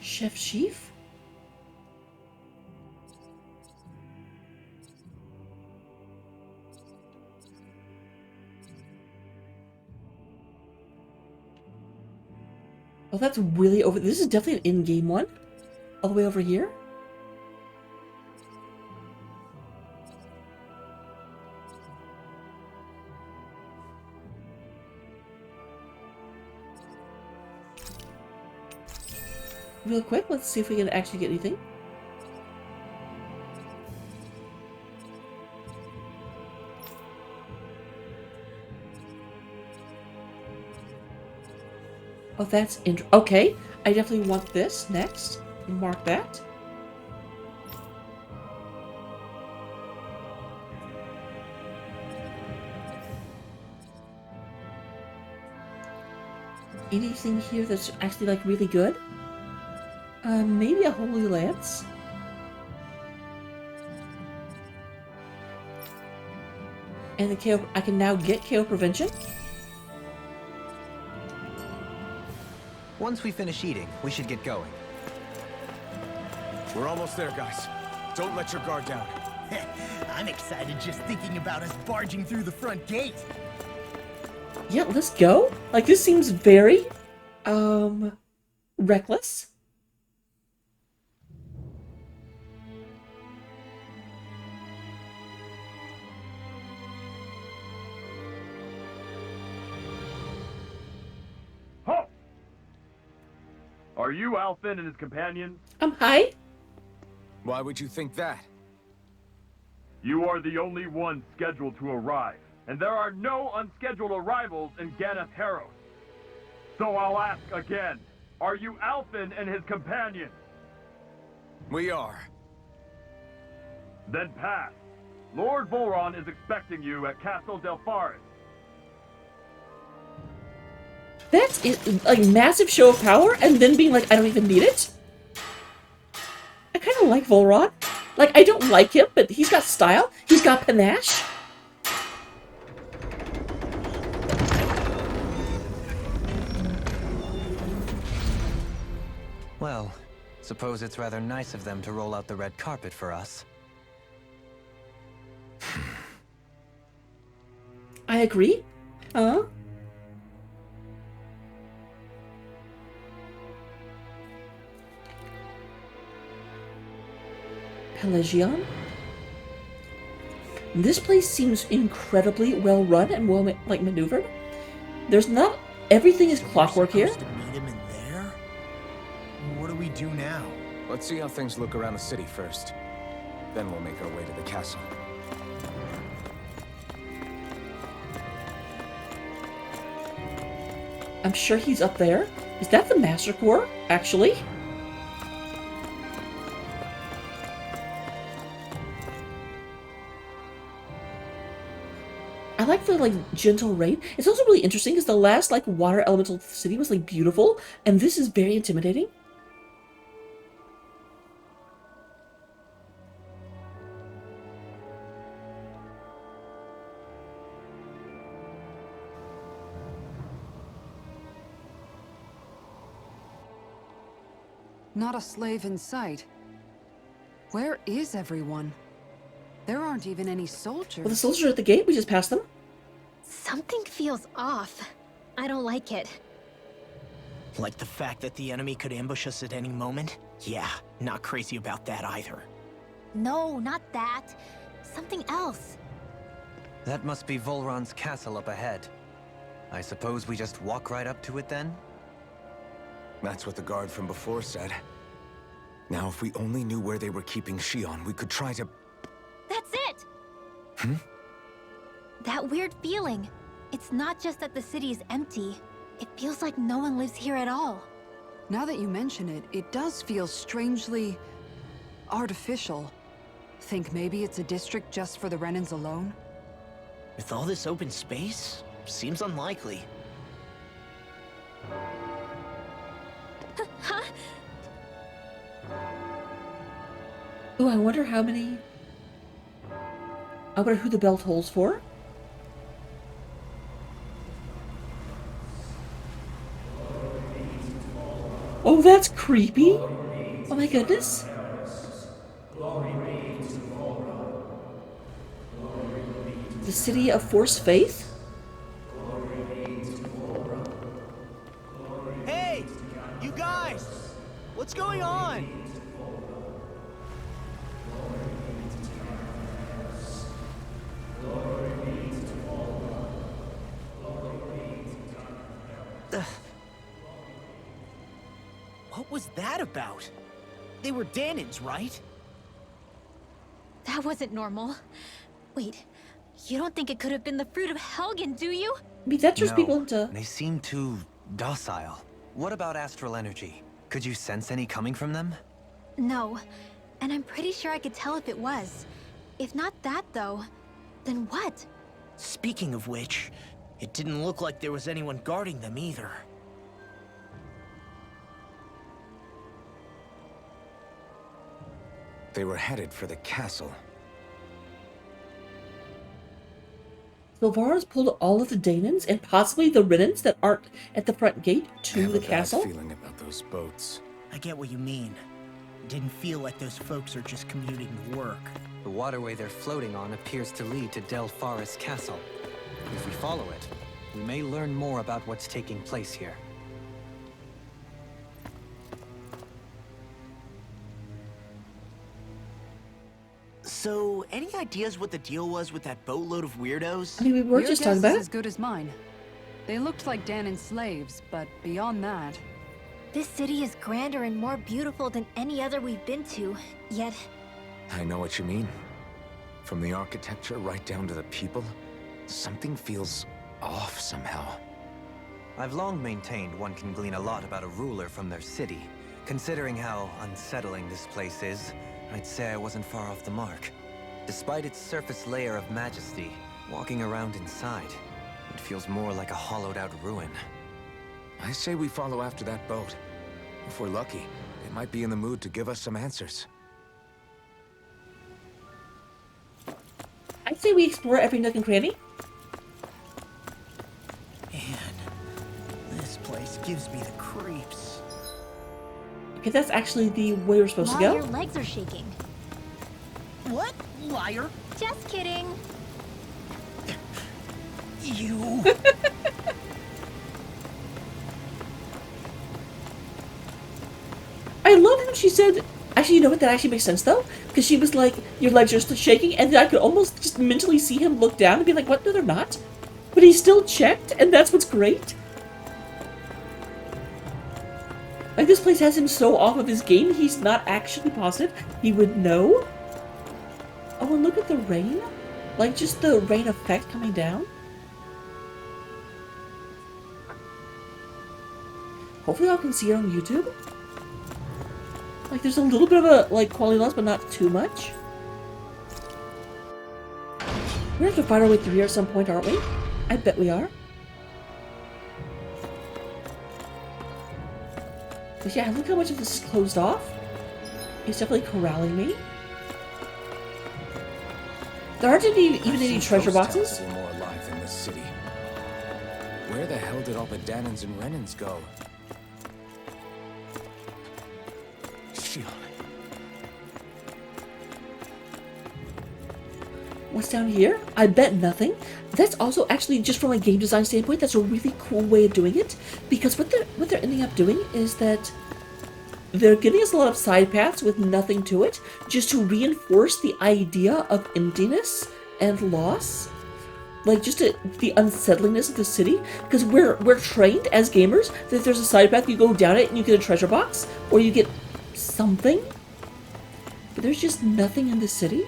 Chef Chief? Oh, that's really over. This is definitely an in-game one. All the way over here. Real quick, let's see if we can actually get anything. Oh, that's okay. I definitely want this next. Mark that. Anything here that's actually like really good? Maybe a Holy Lance. And the KO, I can now get KO prevention. Once we finish eating, we should get going. We're almost there, guys. Don't let your guard down. I'm excited just thinking about us barging through the front gate. Yeah, let's go. Like, this seems very, reckless. Ho! Are you Alfin and his companions? Hi. Why would you think that? You are the only one scheduled to arrive, and there are no unscheduled arrivals in Ganeth Haros. So I'll ask again, are you Alfin and his companions? We are. Then pass. Lord Volron is expecting you at Castle Delpharis. That's it, like, massive show of power, and then being like, I don't even need it. I kind of like Volron. Like, I don't like him, but he's got style. He's got panache. Well, suppose it's rather nice of them to roll out the red carpet for us. I agree. Huh? Pelagion? This place seems incredibly well run and well maneuvered. There's not everything is clockwork here. To meet him in there? What do we do now? Let's see how things look around the city first. Then we'll make our way to the castle. I'm sure he's up there. Is that the Master Core, actually? I like the, like, gentle rain. It's also really interesting because the last, like, water elemental city was, like, beautiful, and this is very intimidating. Not a slave in sight. Where is everyone? There aren't even any soldiers. Well, the soldiers are at the gate. We just passed them. Something feels off. I don't like it. Like the fact that the enemy could ambush us at any moment? Yeah, not crazy about that either. No, not that. Something else. That must be Volron's castle up ahead. I suppose we just walk right up to it then? That's what the guard from before said. Now, if we only knew where they were keeping Shionne, we could try to... That's it! Hmm? That weird feeling. It's not just that the city is empty. It feels like no one lives here at all. Now that you mention it, it does feel strangely artificial. Think maybe it's a district just for the Renans alone? With all this open space, seems unlikely. Huh? Oh, I wonder how many... I wonder who the bell tolls for. Oh, that's creepy. Oh my goodness. The city of force faith? Hey! You guys! What's going on? What was that about? They were Danins, right? That wasn't normal. Wait, you don't think it could have been the fruit of Helgen, do you? I mean, that turns people No, into... they seem too docile. What about astral energy? Could you sense any coming from them? No, and I'm pretty sure I could tell if it was. If not that, though, then what? Speaking of which, it didn't look like there was anyone guarding them either. They were headed for the castle. Silvara's pulled all of the Danans and possibly the Renans that aren't at the front gate I to have the a bad castle. feeling about those boats. I get what you mean. It didn't feel like those folks are just commuting to work. The waterway they're floating on appears to lead to Del Forest Castle. If we follow it, we may learn more about what's taking place here. So, any ideas what the deal was with that boatload of weirdos? I mean, we were Your just guess talking about is it. as good as mine. They looked like Danon slaves, but beyond that... This city is grander and more beautiful than any other we've been to, yet I know what you mean. From the architecture right down to the people, something feels off somehow. I've long maintained one can glean a lot about a ruler from their city. Considering how unsettling this place is, I'd say I wasn't far off the mark. Despite its surface layer of majesty, walking around inside, it feels more like a hollowed-out ruin. I say we follow after that boat. If we're lucky, they might be in the mood to give us some answers. I'd say we explore every nook and cranny. Man, this place gives me the creeps. Okay, that's actually the way we're supposed to while go. your legs are shaking. What? Liar? Just kidding. You... I love how she said, actually, you know what, that actually makes sense though, because she was like, your legs are still shaking, and then I could almost just mentally see him look down and be like, what, no they're not? But he still checked, and that's what's great. Like, this place has him so off of his game, he's not actually positive he would know. Oh, and look at the rain. Like, just the rain effect coming down. Hopefully y'all can see it on YouTube. Like, there's a little bit of a, like, quality loss, but not too much. We're gonna have to find our way through here at some point, aren't we? I bet we are. But yeah, look how much of this is closed off. It's definitely corralling me. There aren't even any treasure boxes. Were more alive than this city. Where the hell did all the Danons and Renans go? Shionne. What's down here? I bet nothing. That's also actually, just from a game design standpoint, that's a really cool way of doing it. Because what they're ending up doing is that they're giving us a lot of side paths with nothing to it, just to reinforce the idea of emptiness and loss. Like, just the unsettlingness of the city. Because we're trained as gamers that if there's a side path, you go down it and you get a treasure box, or you get something. But there's just nothing in the city.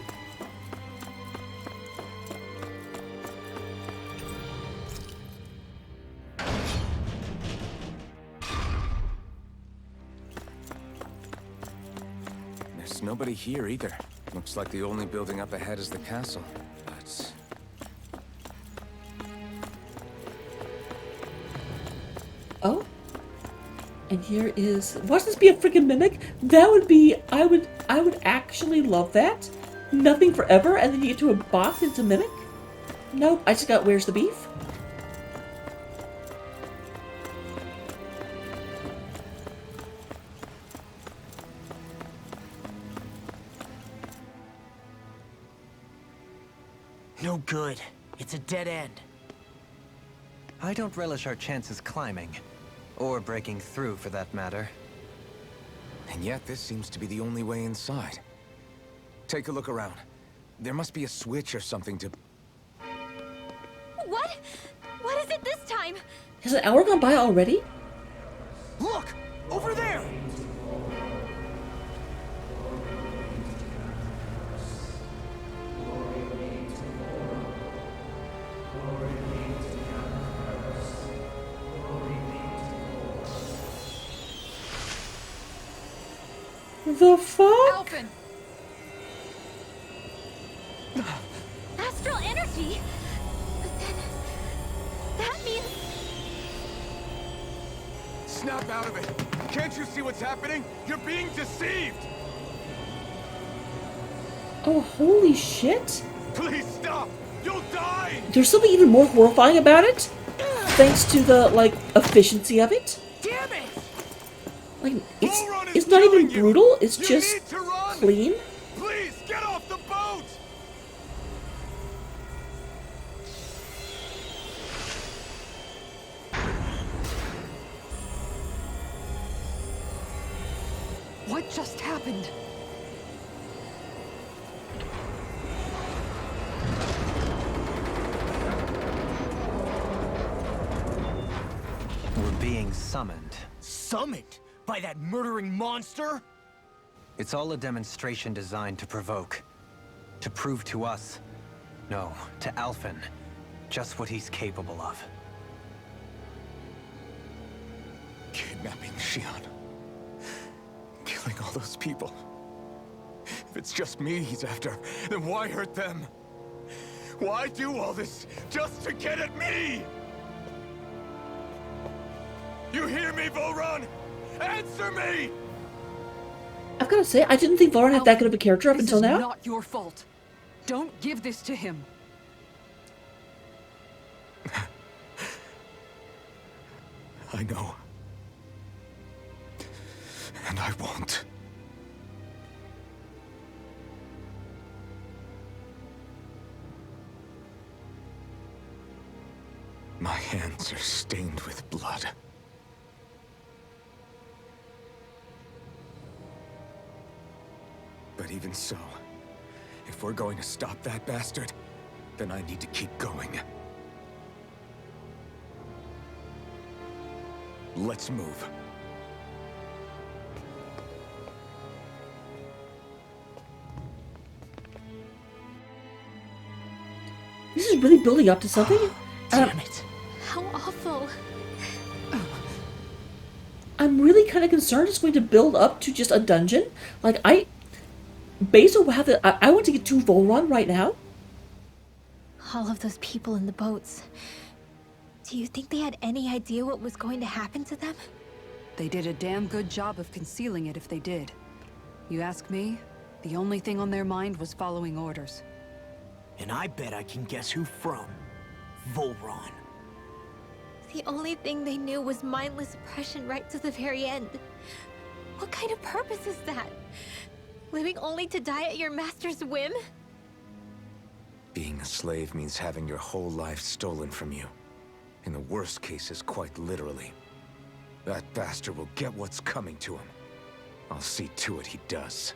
There's nobody here either. Looks like the only building up ahead is the castle. But Oh. And here is... Watch this be a freaking mimic. That would be... I would actually love that. Nothing forever, and then you get to a boss and it's a mimic. Nope, I just got Where's the Beef? No good. It's a dead end. I don't relish our chances climbing. Or breaking through, for that matter. And yet, this seems to be the only way inside. Take a look around. There must be a switch or something to... What? What is it this time? Has an hour gone by already? Look! Over there! The fuck? Alphen! Astral energy? But then... that means... Snap out of it! Can't you see what's happening? You're being deceived! Oh, holy shit. Please stop! You'll die! There's something even more horrifying about it. Thanks to the, like, efficiency of it. Damn it! Like, Vorheim is it's not even killing you! brutal, it's You just need to run! clean. Please, get off the boat! What just happened? We're being summoned. Summoned? By that murdering monster? It's all a demonstration designed to provoke. To prove to us, no, to Alphen, just what he's capable of. Kidnapping Shionne. Killing all those people. If it's just me he's after, then why hurt them? Why do all this just to get at me? You hear me, Vorheim? Answer me! I've got to say, I didn't think Vorheim had that good of a character up until This now. is not your fault. Don't give this to him. I know. And I won't. My hands are stained with blood. But even so, if we're going to stop that bastard, then I need to keep going. Let's move. This is really building up to something. Damn it. How awful. I'm really kind of concerned it's going to build up to just a dungeon. Like, based on how I want to get to Vorheim right now. All of those people in the boats. Do you think they had any idea what was going to happen to them? They did a damn good job of concealing it if they did. You ask me, the only thing on their mind was following orders. And I bet I can guess who from. Vorheim. The only thing they knew was mindless oppression right to the very end. What kind of purpose is that? Living only to die at your master's whim? Being a slave means having your whole life stolen from you. In the worst cases, quite literally. That bastard will get what's coming to him. I'll see to it he does.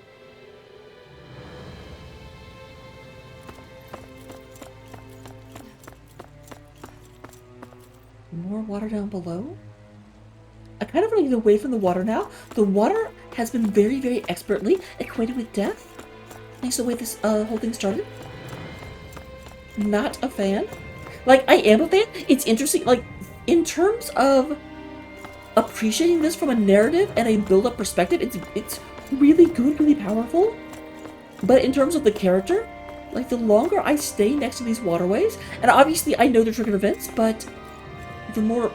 More water down below? I kind of want to get away from the water now. The water has been very, very expertly acquainted with death. Thanks to the way this whole thing started. Not a fan. Like, I am a fan. It's interesting, like, in terms of appreciating this from a narrative and a build-up perspective, it's really good, really powerful. But in terms of the character, like, the longer I stay next to these waterways, and obviously I know they're triggered events, but the more...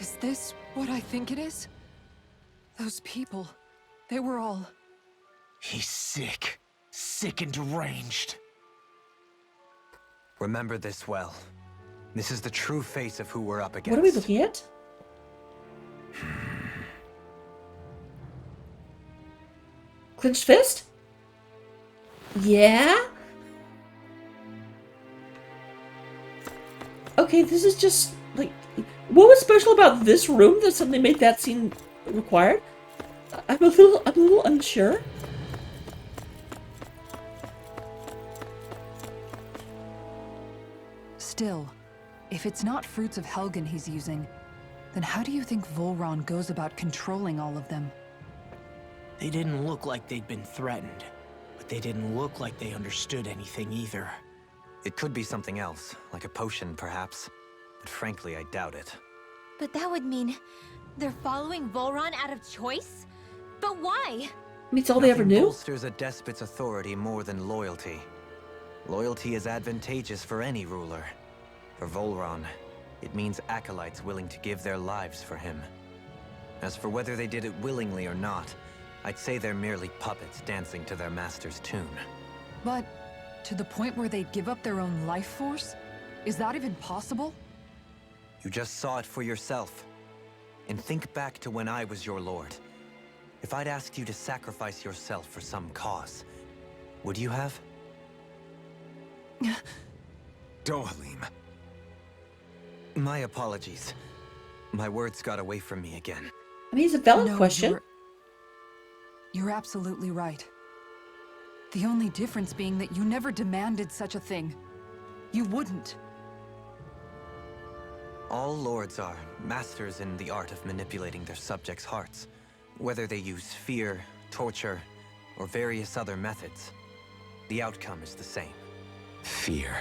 Is this what I think it is? Those people, they were all... He's sick. Sick and deranged. Remember this well. This is the true face of who we're up against. What are we looking at? Clenched fist? Yeah? Okay, this is just, like... What was special about this room that suddenly made that scene required? I'm a little unsure. Still, if it's not fruits of Helgen he's using, then how do you think Volron goes about controlling all of them? They didn't look like they'd been threatened, but they didn't look like they understood anything either. It could be something else, like a potion perhaps. But frankly, I doubt it. But that would mean they're following Volron out of choice? But why? I mean, it's all they ever Nothing knew. bolsters a despot's authority more than loyalty. Loyalty is advantageous for any ruler. For Volron, it means acolytes willing to give their lives for him. As for whether they did it willingly or not, I'd say they're merely puppets dancing to their master's tune. But to the point where they'd give up their own life force? Is that even possible? You just saw it for yourself. And think back to when I was your lord. If I'd asked you to sacrifice yourself for some cause, would you have? Dohalim. My apologies. My words got away from me again. I mean, it's a valid No, question. You're absolutely right. The only difference being that you never demanded such a thing. You wouldn't. All lords are masters in the art of manipulating their subjects' hearts, whether they use fear, torture, or various other methods. The outcome is the same. Fear.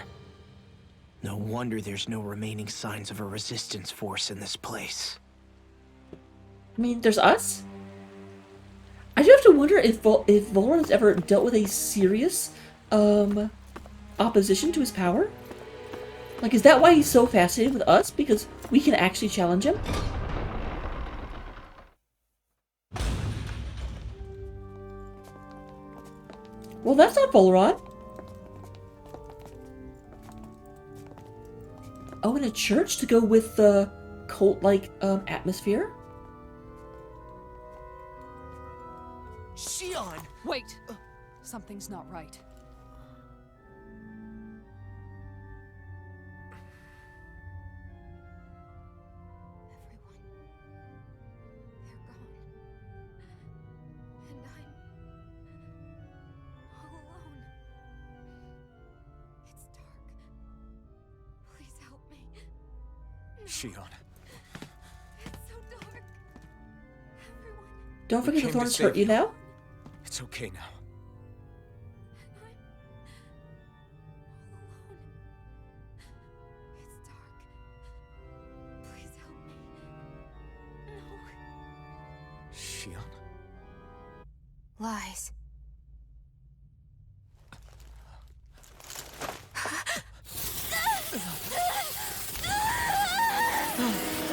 No wonder there's no remaining signs of a resistance force in this place. I mean, there's us. I do have to wonder if Volron has ever dealt with a serious opposition to his power. Like, is that why he's so fascinated with us? Because we can actually challenge him? Well, that's not Volron. Oh, and a church to go with the cult-like atmosphere? Shionne! Wait! Something's not right. Shionne. It's so dark. Everyone. Don't forget the came to thorns save hurt you you. now? It's okay now. It's dark. Please help me. No. Shionne. Lies.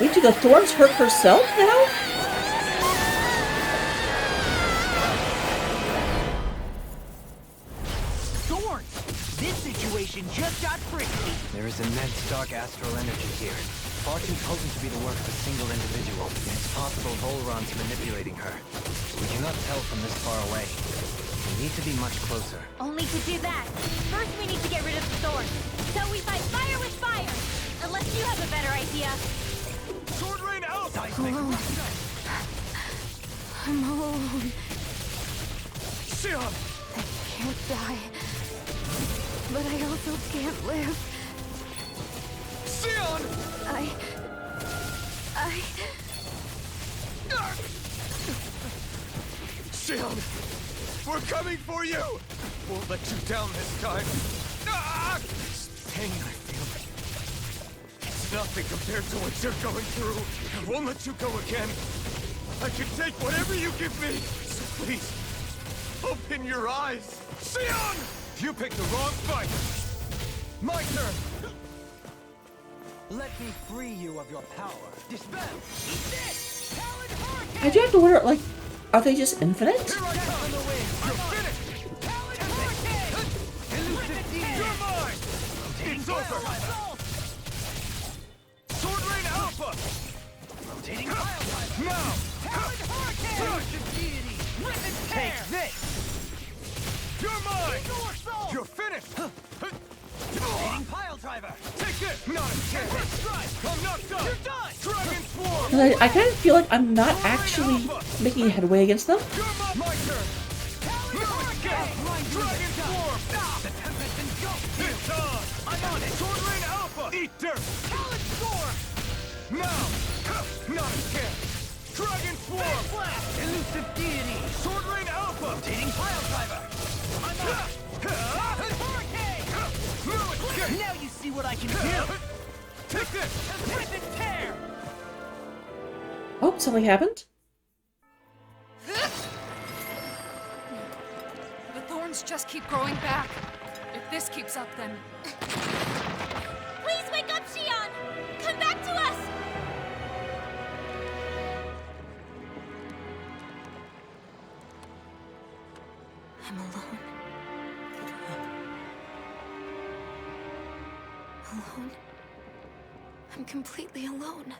Wait, do the thorns hurt herself now? Thorns! This situation just got frisky. There is immense dark astral energy here. Far too potent to be the work of a single individual. It's possible Volron's manipulating her. We cannot tell from this far away. We need to be much closer. Only to do that, first we need to get rid of the thorns. So we fight fire with fire. Unless you have a better idea. Sword rain out! Alone. I'm alone. Shionne! I can't die. But I also can't live. Shionne! Shionne! We're coming for you! Won't let you down this time. Ah! Pain I feel. It's nothing compared to what you're going through. I won't let you go again. I can take whatever you give me. So please, open your eyes. Shionne! You picked the wrong fight. My turn. Let me free you of your power. Dispel! Eat this! Talon Hurricane! I do have to wonder, like, are they just infinite? Here I come. On the wing. You're finished. Talon Hurricane! Elusive demon. You're mine. It's over. Rotating pile driver. Now! Talon hurricane. Rush of deity. Rip and tear. Take this. You're mine! Door soul. You're finished! Rotating pile driver. Take this! Not a chance! First strike. I'm not done! You're done. Dragon Swarm! And I kind of feel like I'm not actually making headway against them. You're my turn! Talon No hurricane. escape! Dragon Swarm! The tempest and go. It's on! I'm on it. Sword Rain Alpha! Eat dirt! Talon storm. Now! Not a chance! Dragon Swarm! Blast. Elusive deity. Sword Rain Alpha! Rotating pile driver. I'm on it. Hurricane. No escape! Now you see what I can do. Take this! Rip and tear. Oh, something happened. The thorns just keep growing back. If this keeps up, then... Please wake up, Shionne! Come back to us! I'm alone. Alone? I'm completely alone.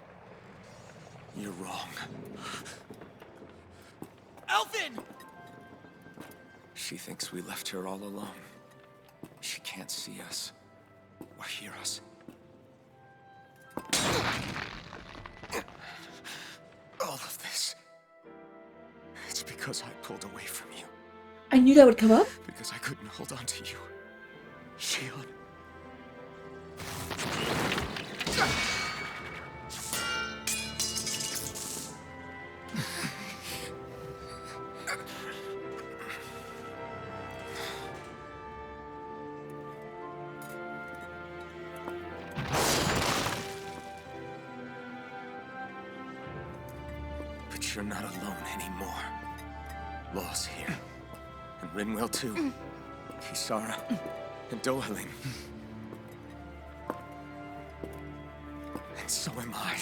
You're wrong. Elfin! She thinks we left her all alone. She can't see us or hear us. All of this. It's because I pulled away from you. I knew that would come up. Because I couldn't hold on to you. Shionne. But you're not alone anymore. Law's here. And Rinwell too. Kisara. And Dohaling. And so am I.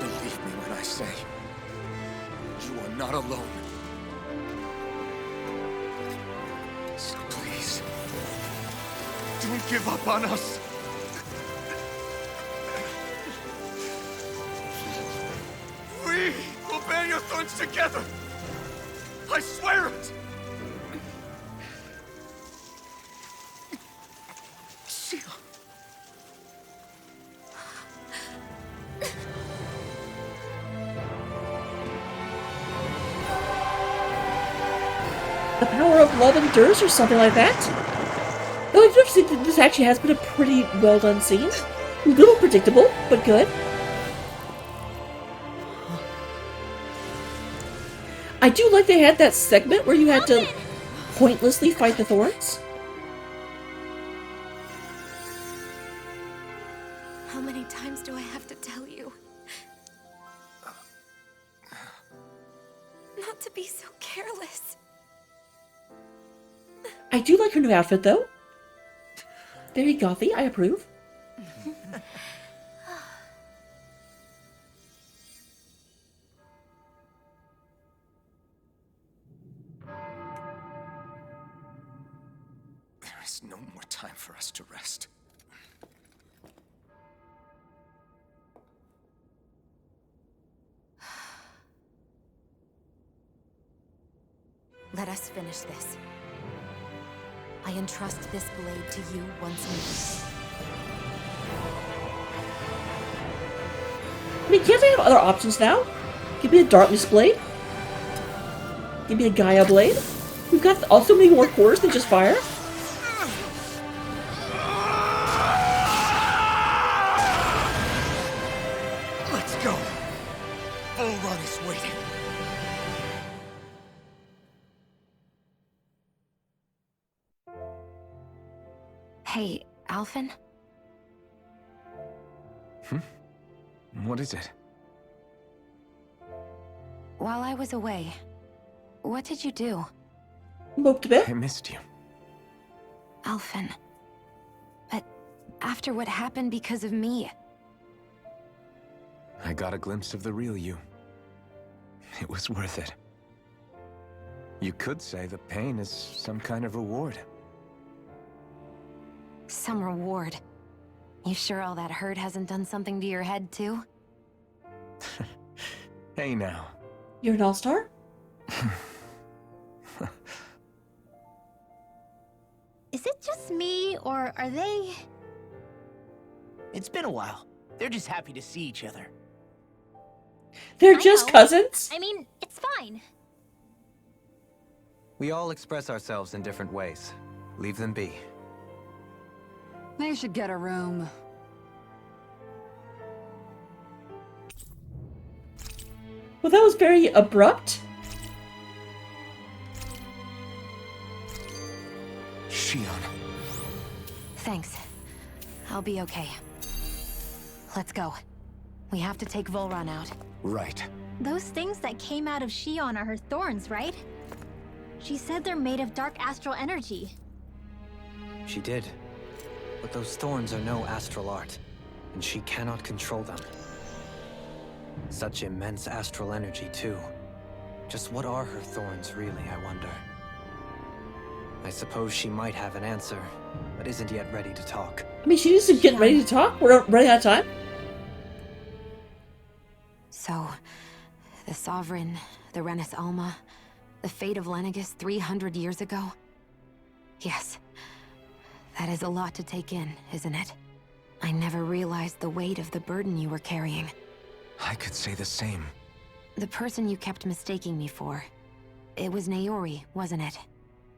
Believe me when I say, you are not alone. So please, don't give up on us. We will bear your thorns together. I swear it. Shionne. The power of love endures or something like that. Though I do think that this actually has been a pretty well done scene. A little predictable, but good. I do like they had that segment where you had to pointlessly fight the thorns. How many times do I have to tell you? Not to be so careless. I do like her new outfit, though. Very gothy, I approve. There is no more time for us to rest. Let us finish this. I entrust this blade to you once more. I mean, can't I have other options now? Give me a Darkness Blade. Give me a Gaia Blade. We've got also many more cores than just fire. Let's go. Vorheim is waiting. Hey, Alphen? What is it? While I was away, what did you do? Moped a bit. I missed you. Alphen. But after what happened because of me. I got a glimpse of the real you. It was worth it. You could say the pain is some kind of reward. Some reward. You sure all that hurt hasn't done something to your head, too? Hey now. You're an all-star? Is it just me, or are they... It's been a while. They're just happy to see each other. They're I just know. cousins? I mean, it's fine. We all express ourselves in different ways. Leave them be. They should get a room. Well, that was very abrupt. Shionne. Thanks. I'll be okay. Let's go. We have to take Volron out. Right. Those things that came out of Shionne are her thorns, right? She said they're made of dark astral energy. She did. But those thorns are no astral art, and she cannot control them. Such immense astral energy, too. Just what are her thorns, really, I wonder? I suppose she might have an answer, but isn't yet ready to talk. I mean, she needs to get ready to talk. We're running out of time. So, the Sovereign, the Renis Alma, the fate of Lenegis 300 years ago? Yes. That is a lot to take in, isn't it? I never realized the weight of the burden you were carrying. I could say the same. The person you kept mistaking me for. It was Naori, wasn't it?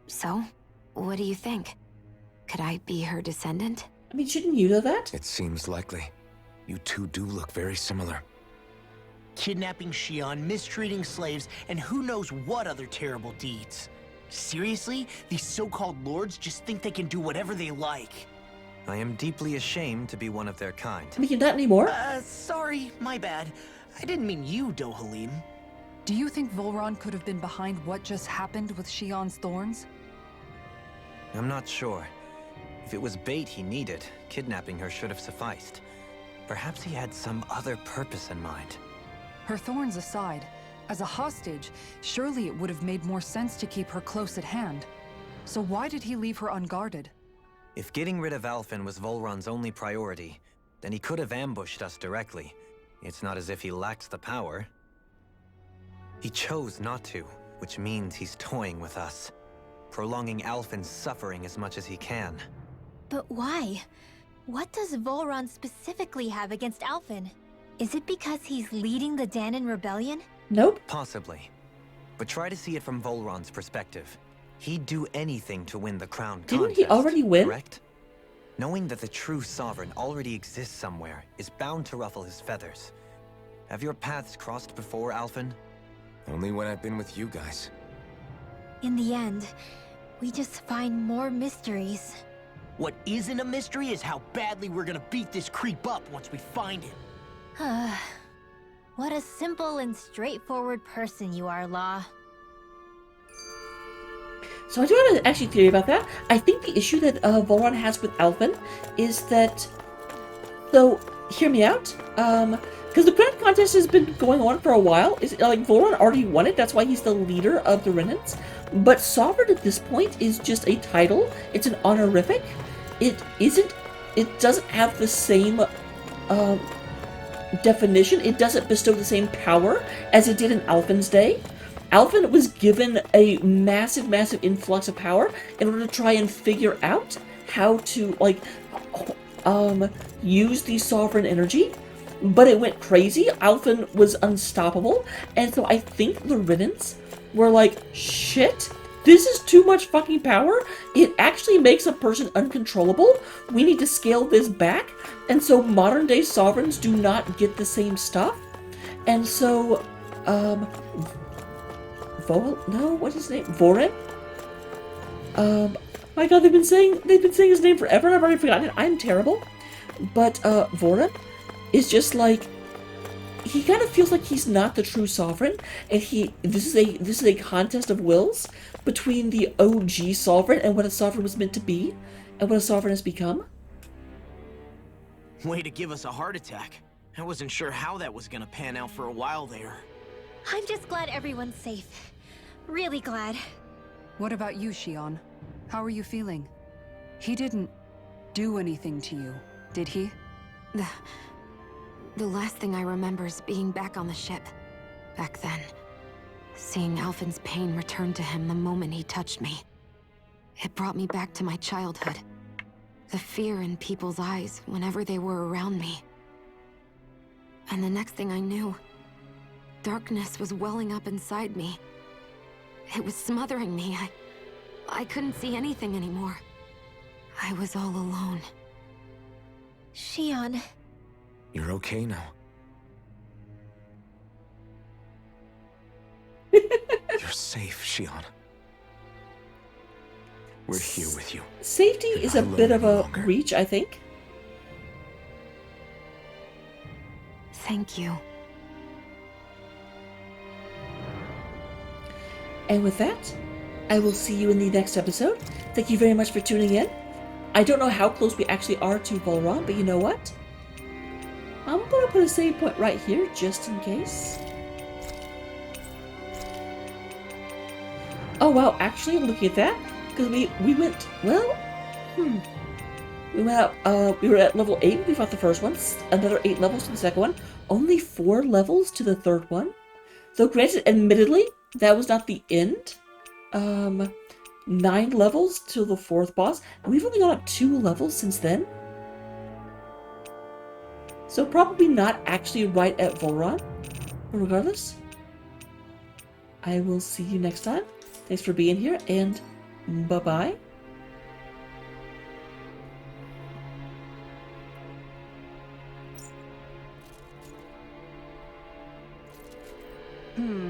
So, what do you think? Could I be her descendant? I mean, shouldn't you know that? It seems likely. You two do look very similar. Kidnapping Shionne, mistreating slaves, and who knows what other terrible deeds. Seriously? These so-called lords just think they can do whatever they like. I am deeply ashamed to be one of their kind. I mean, you're not anymore. Sorry, my bad. I didn't mean you, Dohalim. Do you think Volron could have been behind what just happened with Shionne's thorns? I'm not sure. If it was bait he needed, kidnapping her should have sufficed. Perhaps he had some other purpose in mind. Her thorns aside, as a hostage, surely it would have made more sense to keep her close at hand. So why did he leave her unguarded? If getting rid of Alphen was Volron's only priority, then he could have ambushed us directly. It's not as if he lacks the power. He chose not to, which means he's toying with us, prolonging Alphen's suffering as much as he can. But why? What does Volron specifically have against Alphen? Is it because he's leading the Danon rebellion? Nope. Possibly. But try to see it from Volron's perspective. He'd do anything to win the crown Didn't contest, he already win? correct? Knowing that the true sovereign already exists somewhere is bound to ruffle his feathers. Have your paths crossed before, Alphen? Only when I've been with you guys. In the end, we just find more mysteries. What isn't a mystery is how badly we're gonna beat this creep up once we find him. What a simple and straightforward person you are, Law. So I do have an actually theory about that. I think the issue that Volron has with Alphen is that... So, hear me out. Because the crown contest has been going on for a while. Volron already won it, that's why he's the leader of the Renans. But Sovereign at this point is just a title. It's an honorific. It doesn't have the same definition. It doesn't bestow the same power as it did in Alphen's day. Alphen was given a massive, massive influx of power in order to try and figure out how to, use the sovereign energy. But it went crazy. Alphen was unstoppable. And so I think the Renans were like, shit, this is too much fucking power. It actually makes a person uncontrollable. We need to scale this back. And so modern day sovereigns do not get the same stuff. And so, what's his name? Vorheim? My god, they've been saying his name forever and I've already forgotten it. I'm terrible. But, Vorheim is just like, he kind of feels like he's not the true sovereign, and this is a contest of wills between the OG sovereign and what a sovereign was meant to be, and what a sovereign has become. Way to give us a heart attack. I wasn't sure how that was gonna pan out for a while there. I'm just glad everyone's safe. Really glad. What about you, Shionne? How are you feeling? He didn't do anything to you, did he? The last thing I remember is being back on the ship. Back then. Seeing Alphen's pain return to him the moment he touched me. It brought me back to my childhood. The fear in people's eyes whenever they were around me. And the next thing I knew, darkness was welling up inside me. It was smothering me. I couldn't see anything anymore. I was all alone. Shionne. You're okay now. You're safe, Shionne. We're here with you. Safety You're is not a alone bit of any a longer. reach, I think. Thank you. And with that, I will see you in the next episode. Thank you very much for tuning in. I don't know how close we actually are to Vorheim, but you know what? I'm going to put a save point right here, just in case. Oh wow, actually, looking at that, because we went, well, we went up, we were at level 8, we fought the first one, another 8 levels to the second one, only 4 levels to the third one. Though granted, admittedly, that was not the end. 9 levels to the 4th boss, and we've only gone up 2 levels since then. So probably not actually right at Vorheim, but regardless, I will see you next time. Thanks for being here, and bye-bye. Hmm.